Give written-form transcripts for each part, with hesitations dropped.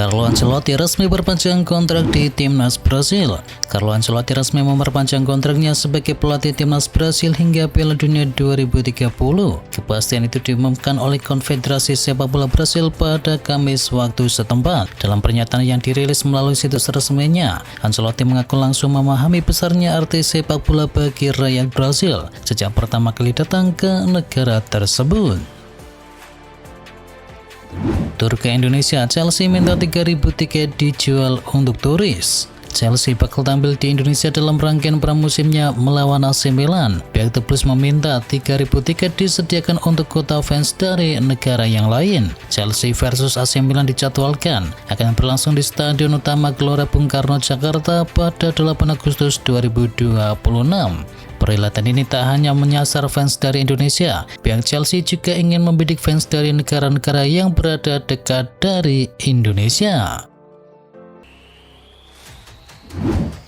Carlo Ancelotti resmi perpanjang kontrak di timnas Brasil. Carlo Ancelotti resmi memperpanjang kontraknya sebagai pelatih timnas Brasil hingga Piala Dunia 2030. Kepastian itu diumumkan oleh Konfederasi Sepak Bola Brasil pada Kamis waktu setempat. Dalam pernyataan yang dirilis melalui situs resminya, Ancelotti mengaku langsung memahami besarnya arti sepak bola bagi rakyat Brasil sejak pertama kali datang ke negara tersebut. Tur ke Indonesia, Chelsea minta 3.000 tiket dijual untuk turis. Chelsea bakal tampil di Indonesia dalam rangkaian pramusimnya melawan AC Milan. Pihak The Blues meminta 3.000 tiket disediakan untuk kota fans dari negara yang lain. Chelsea versus AC Milan dijadwalkan akan berlangsung di Stadion Utama Gelora Bung Karno, Jakarta pada 8 Agustus 2026. Perhelatan ini tak hanya menyasar fans dari Indonesia, pihak Chelsea juga ingin membidik fans dari negara-negara yang berada dekat dari Indonesia.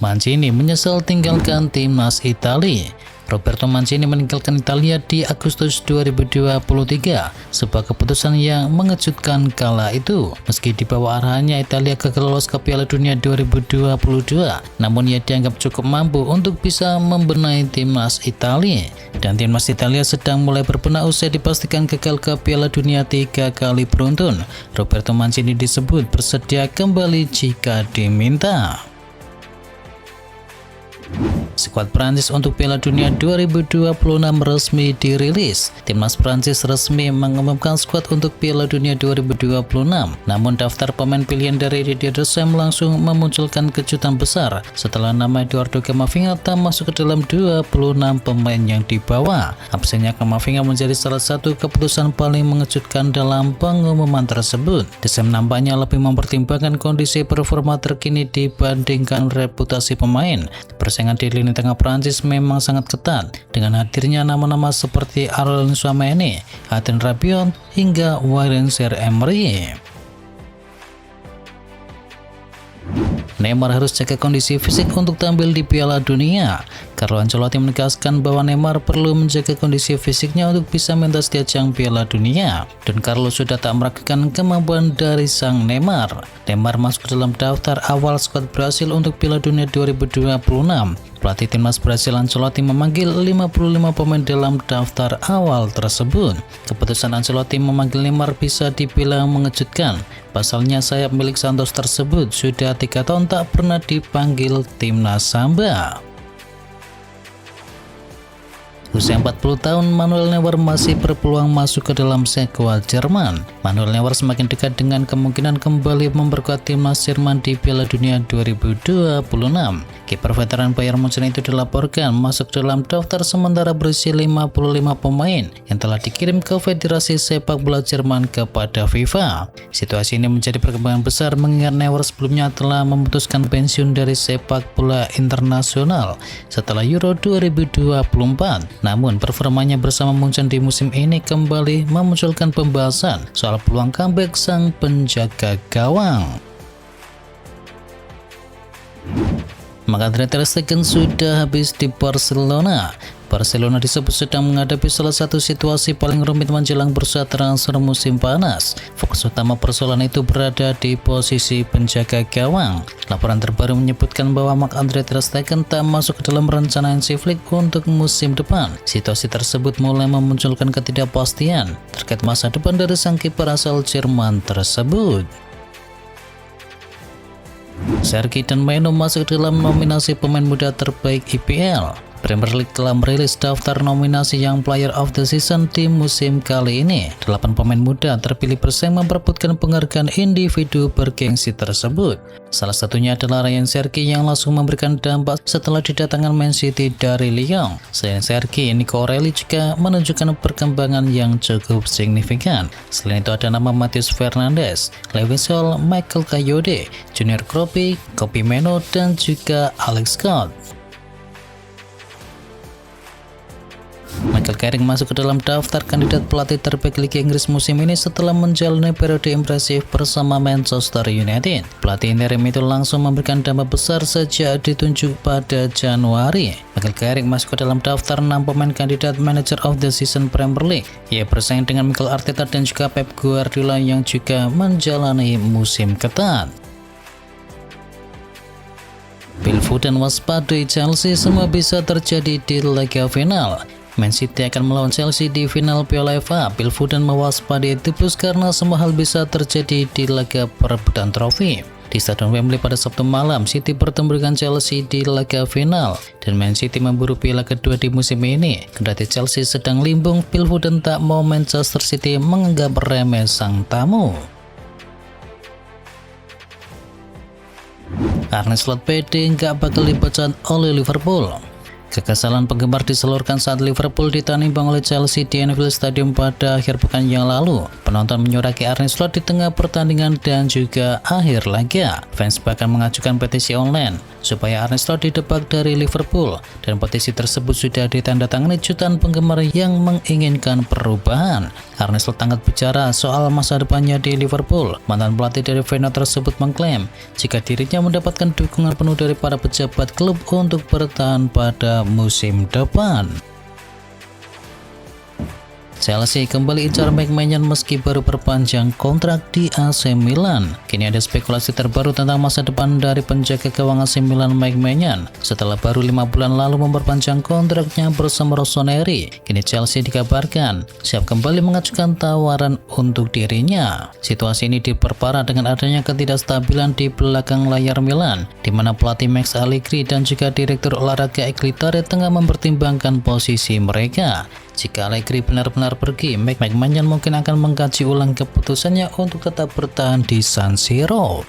Mancini menyesal tinggalkan timnas Italia. Roberto Mancini meninggalkan Italia di Agustus 2023, sebuah keputusan yang mengejutkan kala itu. Meski di bawah arahannya Italia gagal lolos ke Piala Dunia 2022, namun ia dianggap cukup mampu untuk bisa membenahi timnas Italia. Dan timnas Italia sedang mulai berbenah usai dipastikan gagal ke Piala Dunia 3 kali beruntun. Roberto Mancini disebut bersedia kembali jika diminta. Skuad Prancis untuk Piala Dunia 2026 resmi dirilis. Timnas Prancis resmi mengumumkan skuad untuk Piala Dunia 2026. Namun daftar pemain pilihan dari Didier Deschamps langsung memunculkan kejutan besar setelah nama Eduardo Camavinga tak masuk ke dalam 26 pemain yang dibawa. Absennya Camavinga menjadi salah satu keputusan paling mengejutkan dalam pengumuman tersebut. Deschamps nampaknya lebih mempertimbangkan kondisi performa terkini dibandingkan reputasi pemain. Persaingan di lini tengah Prancis memang sangat ketat dengan hadirnya nama-nama seperti Aurelien Tchouameni, Adrien Rabiot hingga Warren Zaïre-Emery. Neymar harus jaga kondisi fisik untuk tampil di Piala Dunia. Carlo Ancelotti menegaskan bahwa Neymar perlu menjaga kondisi fisiknya untuk bisa mentas di ajang Piala Dunia. Dan Carlo sudah tak meragukan kemampuan dari sang Neymar. Neymar masuk dalam daftar awal skuad Brasil untuk Piala Dunia 2026. Pelatih timnas Brasil Ancelotti memanggil 55 pemain dalam daftar awal tersebut. Keputusan Ancelotti memanggil Neymar bisa dibilang mengejutkan. Pasalnya sayap milik Santos tersebut sudah 3 tahun tak pernah dipanggil timnas Samba. Usia 40 tahun, Manuel Neuer masih berpeluang masuk ke dalam skuad Jerman. Manuel Neuer semakin dekat dengan kemungkinan kembali memperkuat timnas Jerman di Piala Dunia 2026. Kiper veteran Bayern Munchen itu dilaporkan masuk dalam daftar sementara berisi 55 pemain yang telah dikirim ke Federasi Sepak Bola Jerman kepada FIFA. Situasi ini menjadi perkembangan besar mengingat Neuer sebelumnya telah memutuskan pensiun dari sepak bola internasional setelah Euro 2024. Namun performanya bersama Munchen di musim ini kembali memunculkan pembahasan soal peluang comeback sang penjaga gawang. Maka Ter Stegen sudah habis di Barcelona. Barcelona disebut sedang menghadapi salah satu situasi paling rumit menjelang bursa transfer musim panas. Fokus utama persoalan itu berada di posisi penjaga gawang. Laporan terbaru menyebutkan bahwa Marc-Andre Ter Stegen tak masuk ke dalam rencana Hansi Flick untuk musim depan. Situasi tersebut mulai memunculkan ketidakpastian terkait masa depan dari sang kiper asal Jerman tersebut. Sergei dan Maino masuk dalam nominasi pemain muda terbaik IPL. Premier League telah merilis daftar nominasi Young Player of the Season di musim kali ini. 8 pemain muda terpilih bersaing memperebutkan penghargaan individu bergengsi tersebut. Salah satunya adalah Ryan Cherki yang langsung memberikan dampak setelah didatangkan Man City dari Lyon. Selain Cherki, Nico O'Reilly juga menunjukkan perkembangan yang cukup signifikan. Selain itu ada nama Matheus Fernandes, Lewis Hall, Michael Kayode, Junior Kropi, Kobbie Mainoo, dan juga Alex Scott. Michael Carrick masuk ke dalam daftar kandidat pelatih terbaik Liga Inggris musim ini setelah menjalani periode impresif bersama Manchester United. Pelatih interim itu langsung memberikan dampak besar sejak ditunjuk pada Januari. Michael Carrick masuk ke dalam daftar 6 pemain kandidat Manager of the Season Premier League. Ia bersaing dengan Mikel Arteta dan juga Pep Guardiola yang juga menjalani musim ketat. Phil Foden waspadai Chelsea, semua bisa terjadi di laga final. Man City akan melawan Chelsea di final Piala FA. Phil Foden mewaspadai The Blues karena semua hal bisa terjadi di laga perebutan trofi. Di Stadion Wembley pada Sabtu malam, City bertemu dengan Chelsea di laga final dan Man City memburu piala kedua di musim ini. Kendati Chelsea sedang limbung, Phil Foden tak mau Manchester City menganggap remeh sang tamu. Arne Slot pede nggak bakal dipecat oleh Liverpool. Kekesalan penggemar disalurkan saat Liverpool ditanimbang oleh Chelsea di Anfield Stadium pada akhir pekan yang lalu. Penonton menyuraki Arne Slot di tengah pertandingan dan juga akhir laga. Fans bahkan mengajukan petisi online supaya Arne Slot didebak dari Liverpool, dan petisi tersebut sudah ditandatangani jutaan penggemar yang menginginkan perubahan. Arne Slot angkat bicara soal masa depannya di Liverpool. Mantan pelatih dari Feyenoord tersebut mengklaim jika dirinya mendapatkan dukungan penuh dari para pejabat klub untuk bertahan pada musim depan. Chelsea kembali incar Mike Maignan meski baru perpanjang kontrak di AC Milan. Kini ada spekulasi terbaru tentang masa depan dari penjaga gawang AC Milan Mike Maignan setelah baru 5 bulan lalu memperpanjang kontraknya bersama Rossoneri. Kini Chelsea dikabarkan siap kembali mengajukan tawaran untuk dirinya. Situasi ini diperparah dengan adanya ketidakstabilan di belakang layar Milan, di mana pelatih Max Allegri dan juga direktur olahraga Eglitare tengah mempertimbangkan posisi mereka. Jika Allegri benar-benar pergi, Mike Maignan mungkin akan mengkaji ulang keputusannya untuk tetap bertahan di San Siro.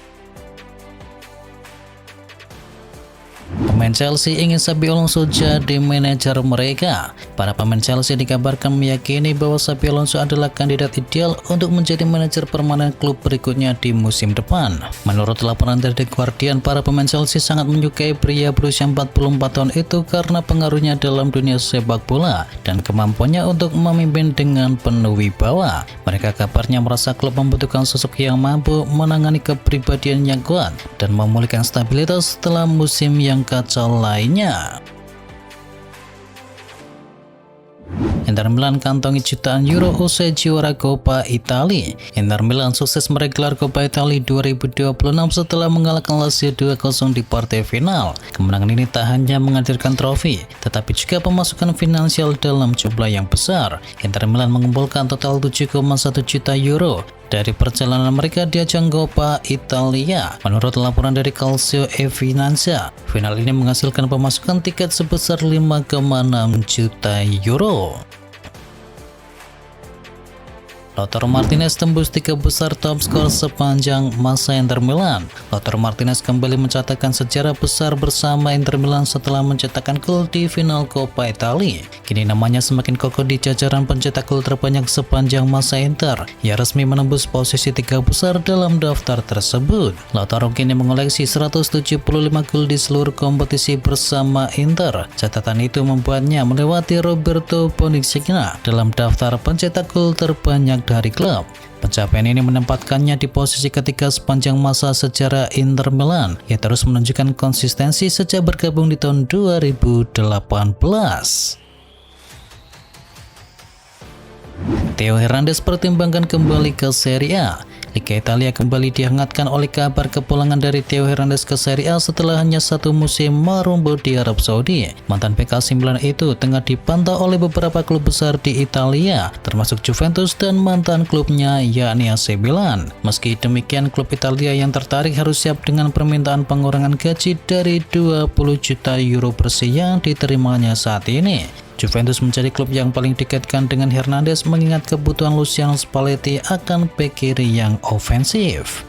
Pemain Chelsea ingin Xabi Alonso jadi manajer mereka. Para pemain Chelsea dikabarkan meyakini bahwa Xabi Alonso adalah kandidat ideal untuk menjadi manajer permanen klub berikutnya di musim depan. Menurut laporan dari The Guardian, para pemain Chelsea sangat menyukai pria berusia 44 tahun itu karena pengaruhnya dalam dunia sepak bola dan kemampuannya untuk memimpin dengan penuh wibawa. Mereka kabarnya merasa klub membutuhkan sosok yang mampu menangani kepribadian yang kuat dan memulihkan stabilitas setelah musim yang kacau lainnya. Inter Milan kantongi jutaan euro usai juara Coppa Italia. Inter Milan sukses meraih gelar Coppa Italia 2026 setelah mengalahkan Lazio 2-0 di partai final. Kemenangan ini tak hanya menghadirkan trofi, tetapi juga pemasukan finansial dalam jumlah yang besar. Inter Milan mengumpulkan total 7,1 juta euro dari perjalanan mereka di ajang Coppa Italia. Menurut laporan dari Calcio e Finanza, final ini menghasilkan pemasukan tiket sebesar 5,6 juta euro. Lautaro Martinez tembus 3 besar top skor sepanjang masa Inter Milan. Lautaro Martinez kembali mencatatkan sejarah besar bersama Inter Milan setelah mencetakkan gol di final Coppa Italia. Kini namanya semakin kokoh di jajaran pencetak gol terbanyak sepanjang masa Inter. Ia resmi menembus posisi 3 besar dalam daftar tersebut. Lautaro kini mengoleksi 175 gol di seluruh kompetisi bersama Inter. Catatan itu membuatnya melewati Roberto Bonacina dalam daftar pencetak gol terbanyak dari klub. Pencapaian ini menempatkannya di posisi ketiga sepanjang masa sejarah Inter Milan. Ia terus menunjukkan konsistensi sejak bergabung di tahun 2018. Theo Hernandez pertimbangkan kembali ke Serie A. Liga Italia kembali dihangatkan oleh kabar kepulangan dari Theo Hernandez ke Serie A setelah hanya 1 musim merumbut di Arab Saudi. Mantan PK 9 itu tengah dipantau oleh beberapa klub besar di Italia, termasuk Juventus dan mantan klubnya yakni AC Milan. Meski demikian, klub Italia yang tertarik harus siap dengan permintaan pengurangan gaji dari 20 juta euro bersih yang diterimanya saat ini. Juventus menjadi klub yang paling dikaitkan dengan Hernandez mengingat kebutuhan Luciano Spalletti akan bek kiri yang ofensif.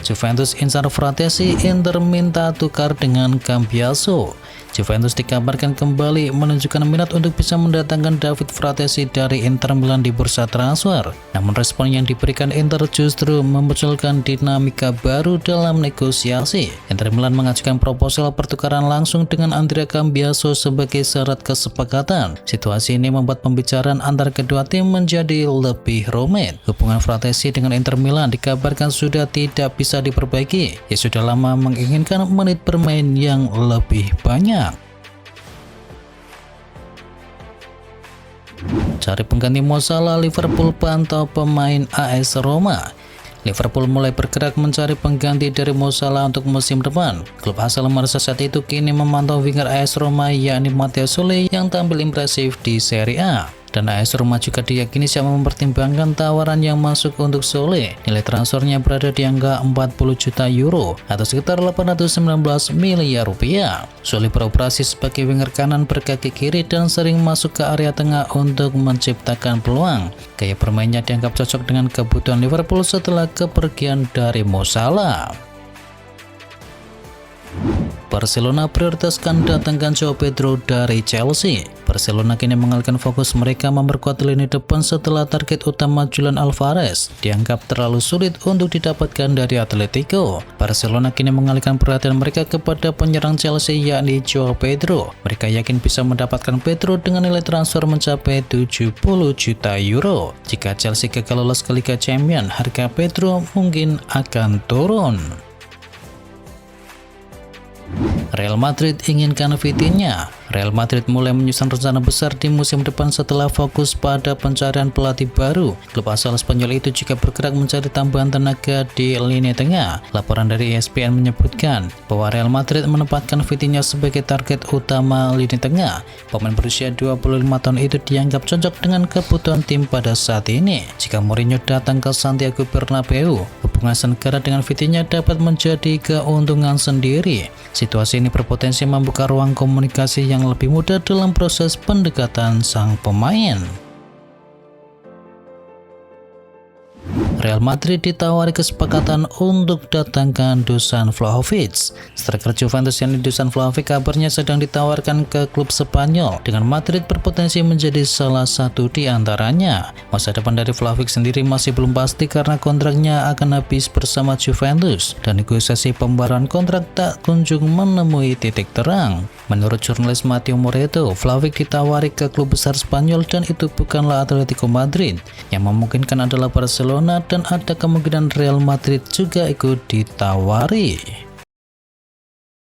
Juventus incar Fratesi, Inter minta tukar dengan Cambiaso. Juventus dikabarkan kembali menunjukkan minat untuk bisa mendatangkan David Fratesi dari Inter Milan di bursa transfer. Namun respon yang diberikan Inter justru memunculkan dinamika baru dalam negosiasi. Inter Milan mengajukan proposal pertukaran langsung dengan Andrea Cambiaso sebagai syarat kesepakatan. Situasi ini membuat pembicaraan antar kedua tim menjadi lebih rumit. Hubungan Fratesi dengan Inter Milan dikabarkan sudah tidak bisa diperbaiki. Ia sudah lama menginginkan menit bermain yang lebih banyak. Cari pengganti Mo Salah, Liverpool pantau pemain AS Roma. Liverpool mulai bergerak mencari pengganti dari Mo Salah untuk musim depan. Klub asal Marseille saat itu kini memantau winger AS Roma yakni Matteo Sule yang tampil impresif di Serie A. Dan AS Roma juga diyakini siap mempertimbangkan tawaran yang masuk untuk Sule. Nilai transfernya berada di angka 40 juta euro atau sekitar 819 miliar rupiah. Sule beroperasi sebagai winger kanan berkaki kiri dan sering masuk ke area tengah untuk menciptakan peluang. Gaya bermainnya dianggap cocok dengan kebutuhan Liverpool setelah kepergian dari Mo Salah. Barcelona prioritaskan datangkan Joao Pedro dari Chelsea. Barcelona kini mengalihkan fokus mereka memperkuat lini depan setelah target utama Julian Alvarez dianggap terlalu sulit untuk didapatkan dari Atletico. Barcelona kini mengalihkan perhatian mereka kepada penyerang Chelsea yakni Joao Pedro. Mereka yakin bisa mendapatkan Pedro dengan nilai transfer mencapai 70 juta euro. Jika Chelsea gagal lolos ke Liga Champions, harga Pedro mungkin akan turun. Real Madrid inginkan Vitinha. Real Madrid mulai menyusun rencana besar di musim depan setelah fokus pada pencarian pelatih baru. Klub asal Spanyol itu juga bergerak mencari tambahan tenaga di lini tengah. Laporan dari ESPN menyebutkan bahwa Real Madrid menempatkan Vitinha sebagai target utama lini tengah. Pemain berusia 25 tahun itu dianggap cocok dengan kebutuhan tim pada saat ini. Jika Mourinho datang ke Santiago Bernabeu, hubungan negara dengan Vitinha dapat menjadi keuntungan sendiri. Situasi ini berpotensi membuka ruang komunikasi yang lebih mudah dalam proses pendekatan sang pemain. Real Madrid ditawari kesepakatan untuk datangkan Dusan Vlahovic. Striker Juventus yang Dusan Vlahovic kabarnya sedang ditawarkan ke klub Spanyol, dengan Madrid berpotensi menjadi salah satu di antaranya. Masa depan dari Vlahovic sendiri masih belum pasti karena kontraknya akan habis bersama Juventus dan negosiasi pembaruan kontrak tak kunjung menemui titik terang. Menurut jurnalis Matteo Moreto, Vlahovic ditawari ke klub besar Spanyol dan itu bukanlah Atletico Madrid. Yang memungkinkan adalah Barcelona dan ada kemungkinan Real Madrid juga ikut ditawari.